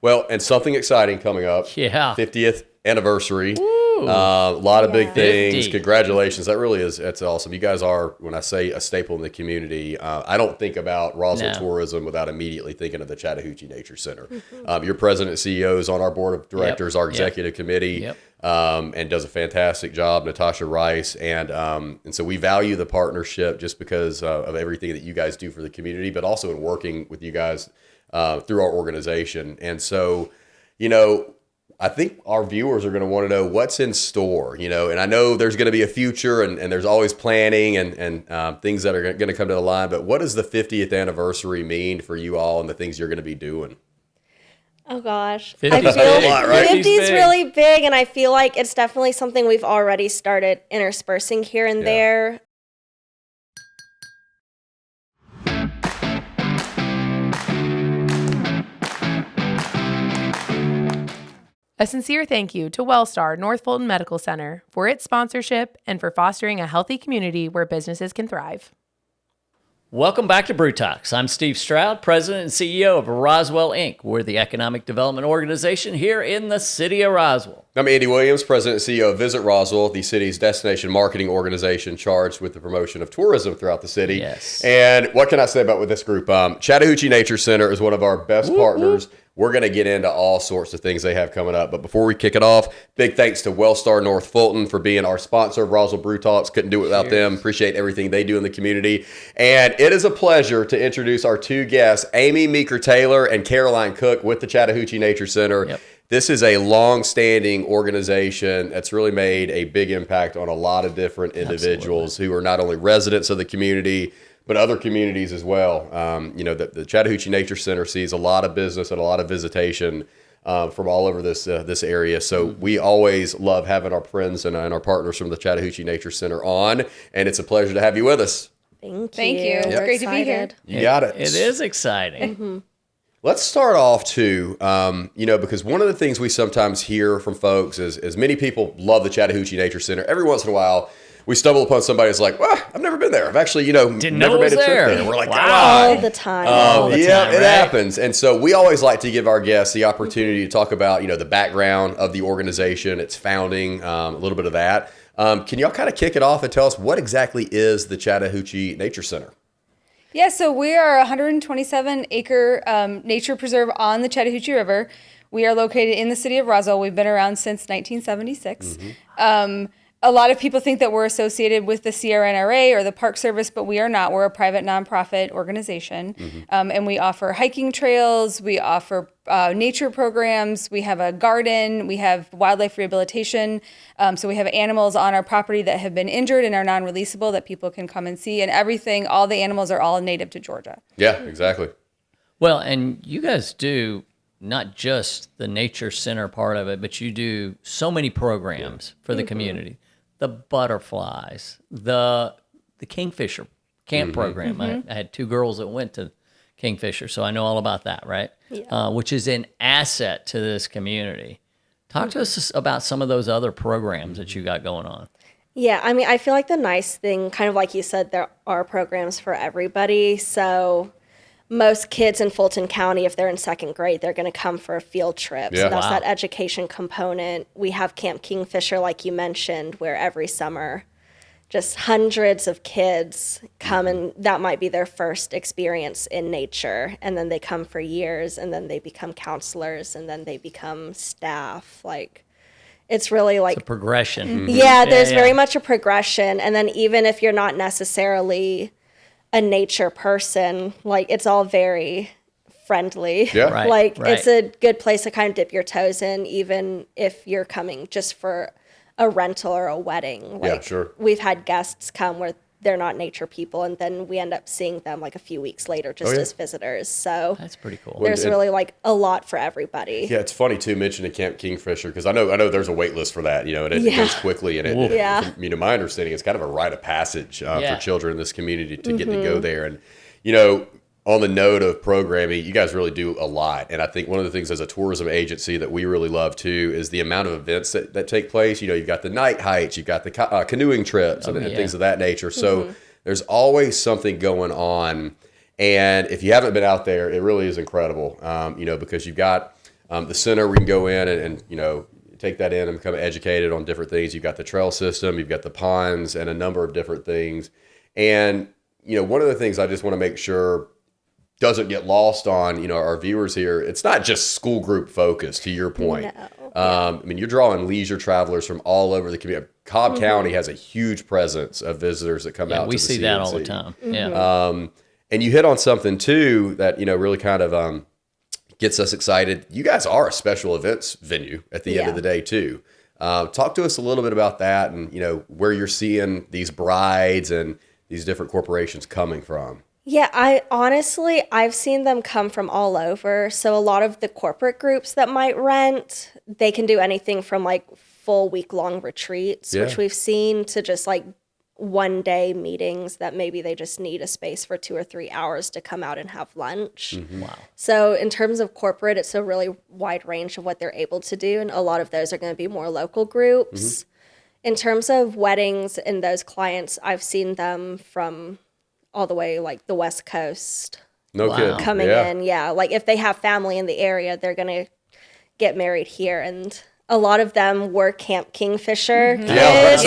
Well, and something exciting coming up. Yeah. 50th anniversary. A lot of big things. 50. Congratulations. That's awesome. You guys are, when I say a staple in the community, I don't think about Roswell tourism without immediately thinking of the Chattahoochee Nature Center. Your president and CEO is on our board of directors, our executive committee, and does a fantastic job, Natasha Rice. And so we value the partnership just because of everything that you guys do for the community, but also in working with you guys through our organization. And so, I think our viewers are going to want to know what's in store, and I know there's going to be a future and there's always planning and things that are going to come to the line, but what does the 50th anniversary mean for you all and the things you're going to be doing? Oh gosh, 50's big, right? 50's really big, and I feel like it's definitely something we've already started interspersing here and there. A sincere thank you to Wellstar North Fulton Medical Center for its sponsorship and for fostering a healthy community where businesses can thrive. Welcome back to Brew Talks. I'm Steve Stroud, President and CEO of Roswell, Inc. We're the economic development organization here in the city of Roswell. I'm Andy Williams, President and CEO of Visit Roswell, the city's destination marketing organization charged with the promotion of tourism throughout the city. Yes. And what can I say about with this group? Chattahoochee Nature Center is one of our best partners. We're going to get into all sorts of things they have coming up. But before we kick it off, big thanks to Wellstar North Fulton for being our sponsor of Roswell Brew Talks. Couldn't do it without them. Appreciate everything they do in the community. And it is a pleasure to introduce our two guests, Amy Meeker-Taylor and Caroline Cook with the Chattahoochee Nature Center. Yep. This is a long-standing organization that's really made a big impact on a lot of different individuals who are not only residents of the community, but other communities as well. The Chattahoochee Nature Center sees a lot of business and a lot of visitation from all over this area. So we always love having our friends and our partners from the Chattahoochee Nature Center on, and it's a pleasure to have you with us. Thank you. It's Great to be here. You got it. It is exciting. Let's start off too, because one of the things we sometimes hear from folks is many people love the Chattahoochee Nature Center. Every once in a while, we stumble upon somebody who's like, well, I've never been there. I've actually, Didn't never know it made was a trip there. there. We're like, Wow. All the time. It happens. And so we always like to give our guests the opportunity to talk about, the background of the organization, its founding, a little bit of that. Can y'all kind of kick it off and tell us what exactly is the Chattahoochee Nature Center? Yeah, so we are a 127-acre nature preserve on the Chattahoochee River. We are located in the city of Roswell. We've been around since 1976. A lot of people think that we're associated with the CRNRA or the Park Service, but we are not. We're a private nonprofit organization, and we offer hiking trails. We offer nature programs. We have a garden. We have wildlife rehabilitation. So we have animals on our property that have been injured and are non-releasable that people can come and see. And everything, all the animals are all native to Georgia. Yeah, exactly. Well, and you guys do not just the nature center part of it, but you do so many programs for the community. The butterflies, the Kingfisher camp program. I had two girls that went to Kingfisher, so I know all about that, right? Yeah. Which is an asset to this community. Talk to us about some of those other programs that you got going on. Yeah, I mean, I feel like the nice thing, kind of like you said, there are programs for everybody. So most kids in Fulton County, if they're in second grade, they're going to come for a field trip. Yeah. So that's that education component. We have Camp Kingfisher, like you mentioned, where every summer just hundreds of kids come, and that might be their first experience in nature. And then they come for years, and then they become counselors, and then they become staff. Like, it's really like It's a progression. yeah, there's very much a progression. And then even if you're not necessarily a nature person, like, it's all very friendly. Yeah. Right, It's a good place to kind of dip your toes in, even if you're coming just for a rental or a wedding. Like, Yeah, sure. We've had guests come where they're not nature people, and then we end up seeing them like a few weeks later just as visitors. So That's pretty cool. there's really like a lot for everybody. Yeah, it's funny too mentioning Camp Kingfisher because I know there's a wait list for that, and it goes quickly, and my understanding is kind of a rite of passage for children in this community to get to go there. And on the note of programming, you guys really do a lot. And I think one of the things as a tourism agency that we really love too is the amount of events that take place. You've got the night hikes, you've got the canoeing trips and things of that nature. So there's always something going on. And if you haven't been out there, it really is incredible, because you've got The center, we can go in and take that in and become educated on different things. You've got the trail system, you've got the ponds, and a number of different things. And one of the things I just want to make sure doesn't get lost on our viewers here. It's not just school group focused. To your point, you're drawing leisure travelers from all over the community. Cobb County has a huge presence of visitors that come out. We to the see CNC. that all the time. Yeah. And you hit on something too that really kind of gets us excited. You guys are a special events venue at the end of the day too. Talk to us a little bit about that, and where you're seeing these brides and these different corporations coming from. Yeah, I've seen them come from all over. So a lot of the corporate groups that might rent, they can do anything from like full week-long retreats, which we've seen, to just like one-day meetings that maybe they just need a space for 2 or 3 hours to come out and have lunch. Wow. So in terms of corporate, it's a really wide range of what they're able to do, and a lot of those are going to be more local groups. In terms of weddings and those clients, I've seen them from all the way like the West Coast. No kidding. Coming in, like if they have family in the area, they're gonna get married here, and a lot of them were Camp Kingfisher kids,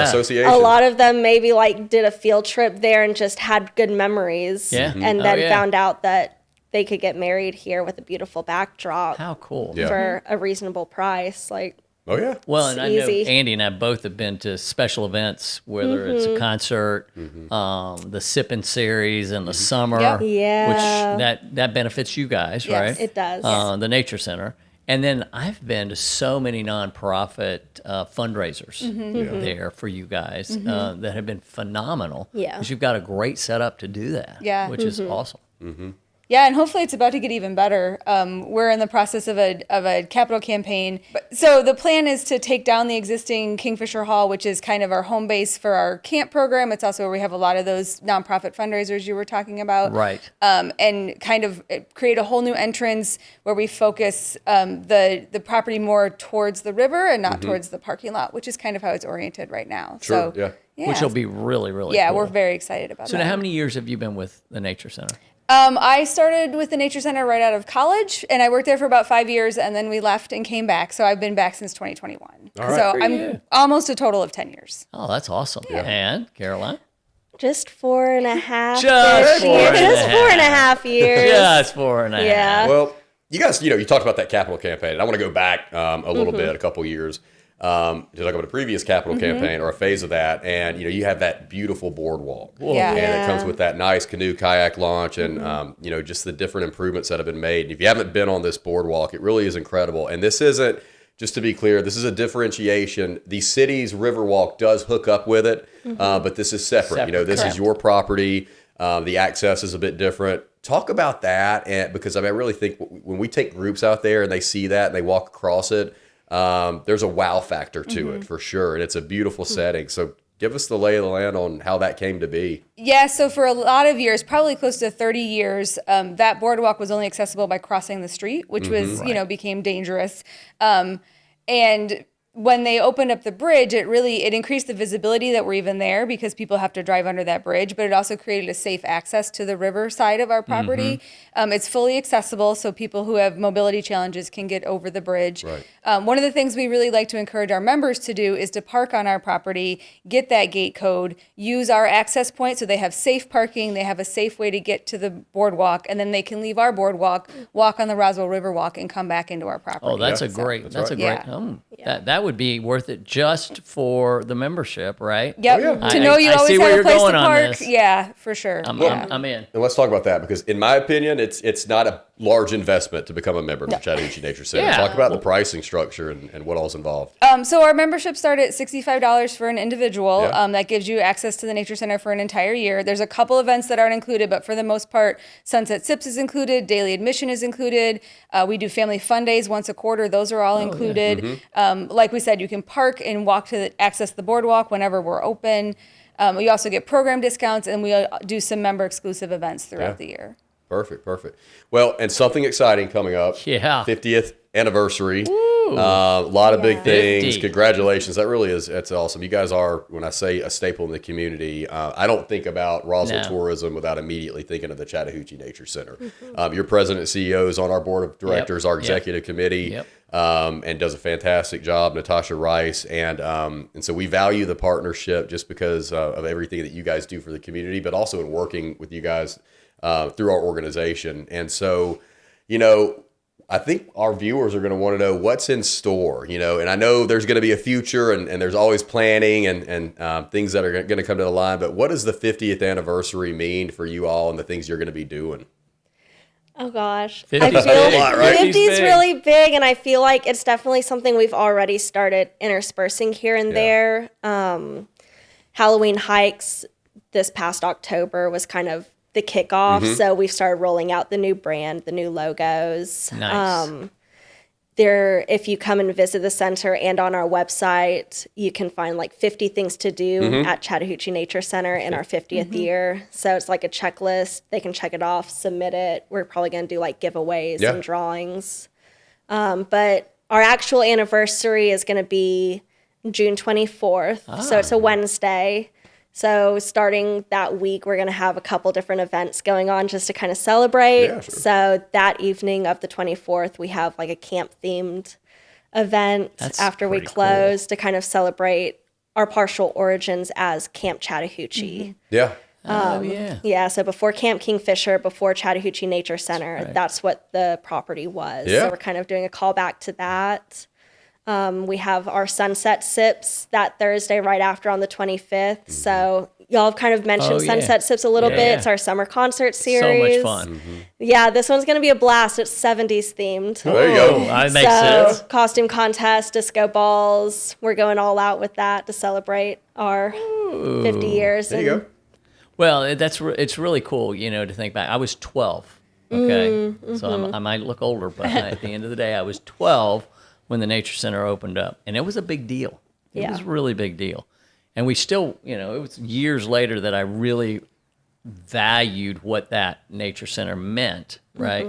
association. A lot of them maybe like did a field trip there and just had good memories, and then found out that they could get married here with a beautiful backdrop. How cool. For a reasonable price, like. Oh, yeah. Well, and I know easy. Andy and I both have been to special events, whether it's a concert, the Sippin' Series in the summer, which that benefits you guys, right? It does. The Nature Center. And then I've been to so many nonprofit fundraisers there for you guys that have been phenomenal. Yeah. Because you've got a great setup to do that, which is awesome. Yeah, and hopefully it's about to get even better. We're in the process of a capital campaign. So the plan is to take down the existing Kingfisher Hall, which is kind of our home base for our camp program. It's also where we have a lot of those nonprofit fundraisers you were talking about. Right. And kind of create a whole new entrance where we focus the property more towards the river and not towards the parking lot, which is kind of how it's oriented right now. Sure, so, Which will be really, really cool. cool. We're very excited about that. So now how many years have you been with the Nature Center? I started with the Nature Center right out of college, and I worked there for about 5 years, and then we left and came back. So I've been back since 2021. All right. So I'm almost a total of 10 years. Oh, that's awesome. Yeah. And Caroline? Just 4.5 Just 4.5 years. Just 4.5. Yeah. Well, you guys, you talked about that capital campaign, and I want to go back a little bit, a couple years, to talk about a previous capital campaign or a phase of that, and you have that beautiful boardwalk, and it comes with that nice canoe kayak launch, and just the different improvements that have been made. And if you haven't been on this boardwalk, it really is incredible. And this isn't, just to be clear, this is a differentiation. The city's Riverwalk does hook up with it, but this is separate. This is your property. The access is a bit different. Talk about that, and because I really think when we take groups out there and they see that and they walk across it, there's a wow factor to it for sure, and it's a beautiful setting. So give us the lay of the land on how that came to be. Yeah, so for a lot of years, probably close to 30 years, that boardwalk was only accessible by crossing the street, which was, became dangerous. And when they opened up the bridge, it increased the visibility that we're even there because people have to drive under that bridge, but it also created a safe access to the river side of our property. It's fully accessible, so people who have mobility challenges can get over the bridge. Right. One of the things we really like to encourage our members to do is to park on our property, get that gate code, use our access point so they have safe parking, they have a safe way to get to the boardwalk, and then they can leave our boardwalk, walk on the Roswell River Walk, and come back into our property. Oh, that's a great. That would be worth it just for the membership, right? Yep. Oh, yeah. To know you I always see where have a you're place to going on park. this. Yeah, for sure. I'm in. And let's talk about that, because in my opinion, it's not a large investment to become a member of the Chattahoochee Nature Center. Yeah. Talk about the pricing structure and what all's involved. So our membership started at $65 for an individual. That gives you access to the Nature Center for an entire year. There's a couple events that aren't included, but for the most part, Sunset Sips is included, daily admission is included. We do family fun days once a quarter. Those are all included. Like we said, you can park and walk to access the boardwalk whenever we're open. We also get program discounts, and we do some member exclusive events throughout the year. Perfect. Well, and something exciting coming up. Yeah. 50th anniversary. A lot of big things. 50. Congratulations. That's awesome. You guys are, when I say a staple in the community, I don't think about Roswell tourism without immediately thinking of the Chattahoochee Nature Center. Your president and CEO is on our board of directors, our executive committee, and does a fantastic job, Natasha Rice. And so we value the partnership just because of everything that you guys do for the community, but also in working with you guys through our organization. And so, I think our viewers are going to want to know what's in store, and I know there's going to be a future and there's always planning and things that are going to come to the line, but what does the 50th anniversary mean for you all and the things you're going to be doing? Oh gosh, 50's I feel big, right? 50's really big, and I feel like it's definitely something we've already started interspersing here and there. Halloween hikes this past October was kind of the kickoff. So we've started rolling out the new brand, the new logos. Nice. If you come and visit the center and on our website, you can find like 50 things to do at Chattahoochee Nature Center in our 50th year. So it's like a checklist. They can check it off, submit it. We're probably going to do like giveaways and drawings. But our actual anniversary is going to be June 24th. So it's a Wednesday. So starting that week, we're going to have a couple different events going on just to kind of celebrate. Yeah, sure. So that evening of the 24th, we have like a camp-themed event after we close to kind of celebrate our partial origins as Camp Chattahoochee. Yeah. Yeah, so before Camp Kingfisher, before Chattahoochee Nature Center, that's what the property was. Yeah. So we're kind of doing a callback to that. We have our sunset sips that Thursday right after on the 25th. So y'all have kind of mentioned sunset sips a little bit. It's our summer concert series. So much fun. Yeah, this one's going to be a blast. It's 70s themed. There you go. That makes sense. Costume contest, disco balls. We're going all out with that to celebrate our 50 years. There you go. Well, it's really cool, to think back. I was 12. Okay, so I might look older, but at the end of the day, I was 12 when the Nature Center opened up, and it was a big deal. It was a really big deal, and we still, it was years later that I really valued what that Nature Center meant, right?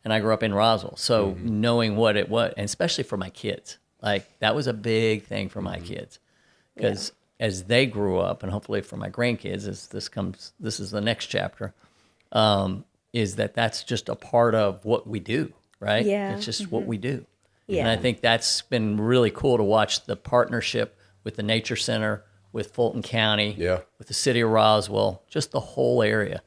And I grew up in Roswell, so knowing what it was, and especially for my kids, like that was a big thing for my kids, because as they grew up, and hopefully for my grandkids, as this is the next chapter, is that's just a part of what we do, right? Yeah. It's just what we do. Yeah. And I think that's been really cool to watch the partnership with the Nature Center, with Fulton County, with the city of Roswell, just the whole area.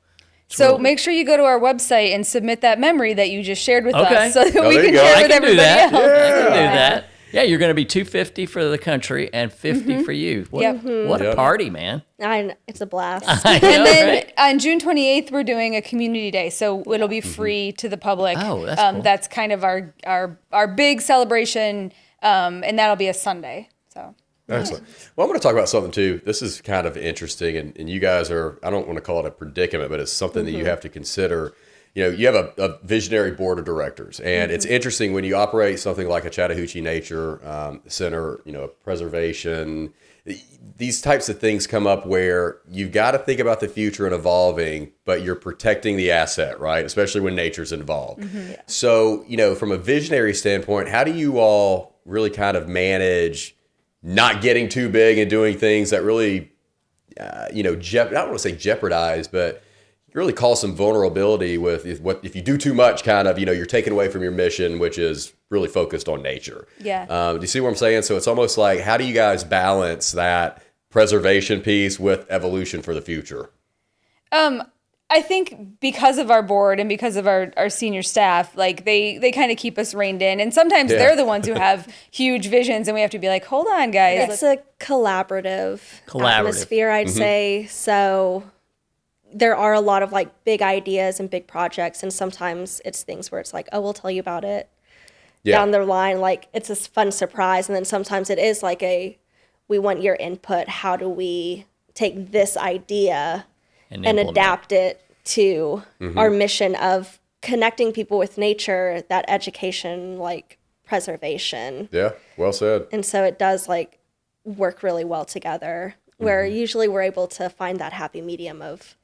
So make sure you go to our website and submit that memory that you just shared with Okay. us so that we there can you go. share I with can do everybody that. else. I can do that. Yeah, you're going to be $250 for the country and $50 for you. What a party, man! It's a blast. I know, And then right? on June 28th, we're doing a community day, so it'll be free to the public. Oh, that's cool. That's kind of our big celebration, and that'll be a Sunday. So Excellent. Well, I'm going to talk about something too. This is kind of interesting, and you guys are, I don't want to call it a predicament, but it's something that you have to consider. You have a visionary board of directors, and it's interesting when you operate something like a Chattahoochee Nature Center, preservation, these types of things come up where you've got to think about the future and evolving, but you're protecting the asset, right? Especially when nature's involved. So, from a visionary standpoint, how do you all really kind of manage not getting too big and doing things that really, I don't want to say jeopardize, but really cause some vulnerability with if you do too much, kind of, you're taken away from your mission, which is really focused on nature. Yeah. Do you see what I'm saying? So it's almost like, how do you guys balance that preservation piece with evolution for the future? I think because of our board and because of our senior staff, like they kind of keep us reined in. And sometimes they're the ones who have huge visions and we have to be like, hold on, guys. It's a collaborative atmosphere, I'd say. So there are a lot of like big ideas and big projects, and sometimes it's things where it's like, oh, we'll tell you about it down the line. Like it's a fun surprise. And then sometimes it is like we want your input. How do we take this idea and adapt it to our mission of connecting people with nature, that education, like preservation. Yeah, well said. And so it does like work really well together, where usually we're able to find that happy medium of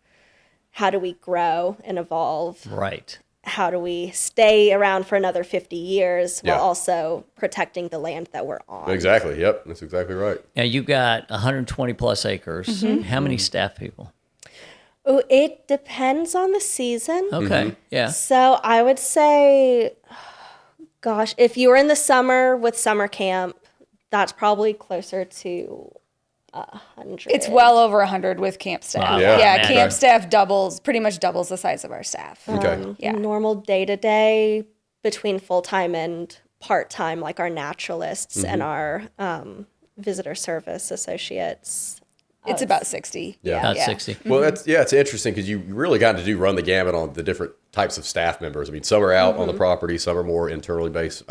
how do we grow and evolve? Right. how do we stay around for another 50 years Yeah. while also protecting the land that we're on. Exactly. Yep. That's exactly right. Now you got 120 plus acres. How many staff people? Ooh, it depends on the season. Okay. Yeah. So I would say, gosh, if you were in the summer with summer camp, that's probably closer to 100. It's well over 100 with camp staff. Wow. Yeah. Yeah, Man. camp staff pretty much doubles the size of our staff. Okay. Yeah. Normal day-to-day between full-time and part-time, like our naturalists and our visitor service associates. It's about 60. Yeah. About 60. Well, it's interesting because you really got to run the gamut on the different types of staff members. I mean, some are out on the property, some are more internally based.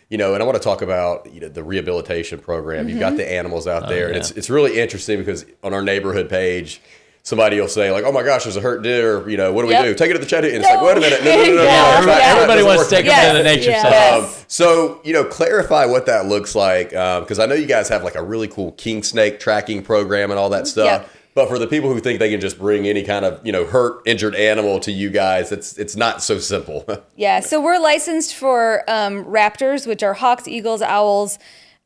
And I want to talk about the rehabilitation program. You've got the animals out there, and it's really interesting because on our neighborhood page, somebody will say like, "Oh my gosh, there's a hurt deer. What do we do? Take it to the Chattahoochee." And it's like, wait a minute, no. Everybody wants to take them to the nature center. So, clarify what that looks like, because I know you guys have like a really cool king snake tracking program and all that stuff. Yep. But for the people who think they can just bring any kind of, hurt, injured animal to you guys, it's not so simple. Yeah, so we're licensed for raptors, which are hawks, eagles, owls,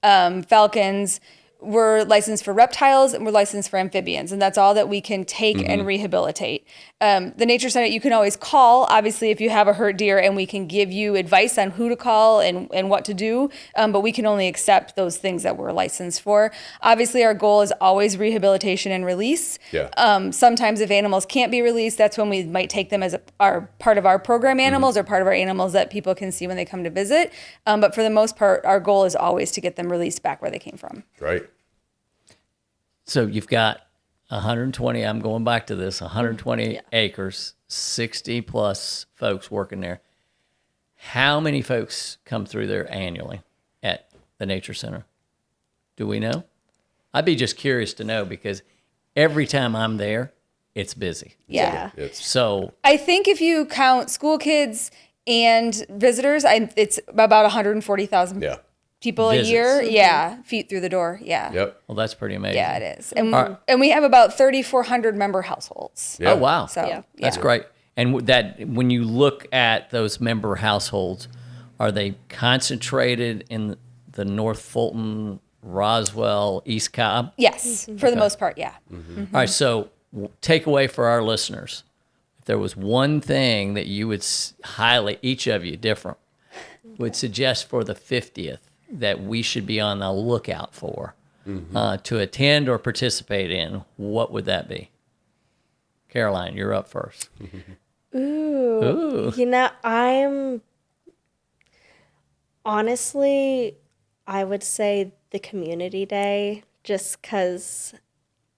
falcons. We're licensed for reptiles, and we're licensed for amphibians, and that's all that we can take and rehabilitate. The Nature Center, you can always call, obviously, if you have a hurt deer, and we can give you advice on who to call and what to do, but we can only accept those things that we're licensed for. Obviously, our goal is always rehabilitation and release. Yeah. Sometimes if animals can't be released, that's when we might take them as our part of our program animals or part of our animals that people can see when they come to visit. But for the most part, our goal is always to get them released back where they came from. Right. So you've got 120, I'm going back to this, 120 acres, 60 plus folks working there. How many folks come through there annually at the Nature Center? Do we know? I'd be just curious to know because every time I'm there, it's busy. Yeah. So I think if you count school kids and visitors, it's about 140,000 Yeah. people Visits. a year. Yeah. Feet through the door. Yeah. Yep. well, that's pretty amazing. Yeah, it is. And we have about 3,400 member households. Yeah. Oh, wow. So That's great. And that when you look at those member households, are they concentrated in the North Fulton, Roswell, East Cobb? Yes, for the most part, yeah. All right, so takeaway for our listeners. If there was one thing that you would highlight, each of you different, would suggest for the 50th that we should be on the lookout for to attend or participate in, what would that be? Caroline, you're up first. Ooh. Honestly, I would say the community day, just because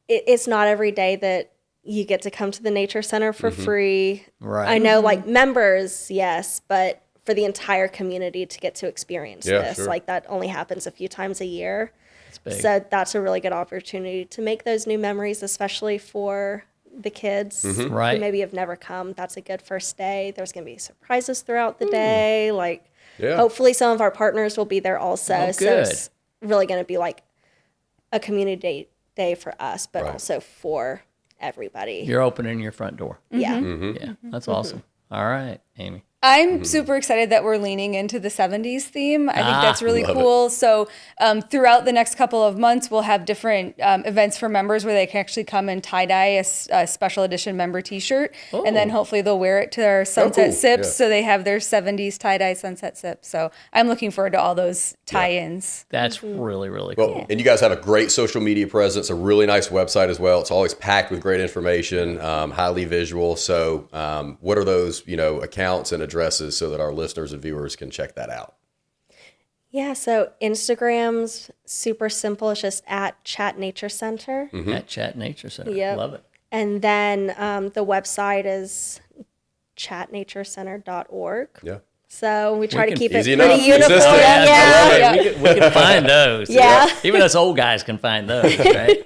it's not every day that you get to come to the Nature Center for free. Right. I know, like, members, yes, but for the entire community to get to experience this, sure. like, that only happens a few times a year. It's big. So that's a really good opportunity to make those new memories, especially for the kids Right. who maybe have never come. That's a good first day. There's going to be surprises throughout the day. Like, Yeah. hopefully some of our partners will be there also. Oh, So good. it's really going to be like a community day for us, but Right. also for everybody. You're opening your front door. Yeah. Yeah, that's awesome. All right, Amy. I'm super excited that we're leaning into the 70s theme. I think that's really love cool. So throughout the next couple of months, we'll have different events for members where they can actually come and tie-dye a special edition member t-shirt. And then hopefully they'll wear it to our sunset cool. sips. Yeah. So they have their 70s tie-dye sunset sips. So I'm looking forward to all those tie-ins. That's really, really cool. Well, and you guys have a great social media presence, a really nice website as well. It's always packed with great information, highly visual. So what are those, accounts and addresses so that our listeners and viewers can check that out? Yeah. So Instagram's super simple. It's just at Chat Nature Center. At Chat Nature Center. Yep. Love it. And then the website is chatnaturecenter.org. Yeah. So we try to can- keep it Easy pretty enough. uniform. Consistent. Yeah. I love it. We can find those. Yeah. Even us old guys can find those, right?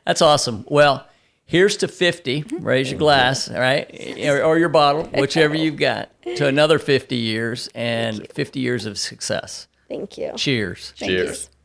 That's awesome. Well, here's to 50. Raise your glass, all right? Or your bottle, whichever you've got, to another 50 years and 50 years of success. Thank you. Cheers. Thank you. Cheers.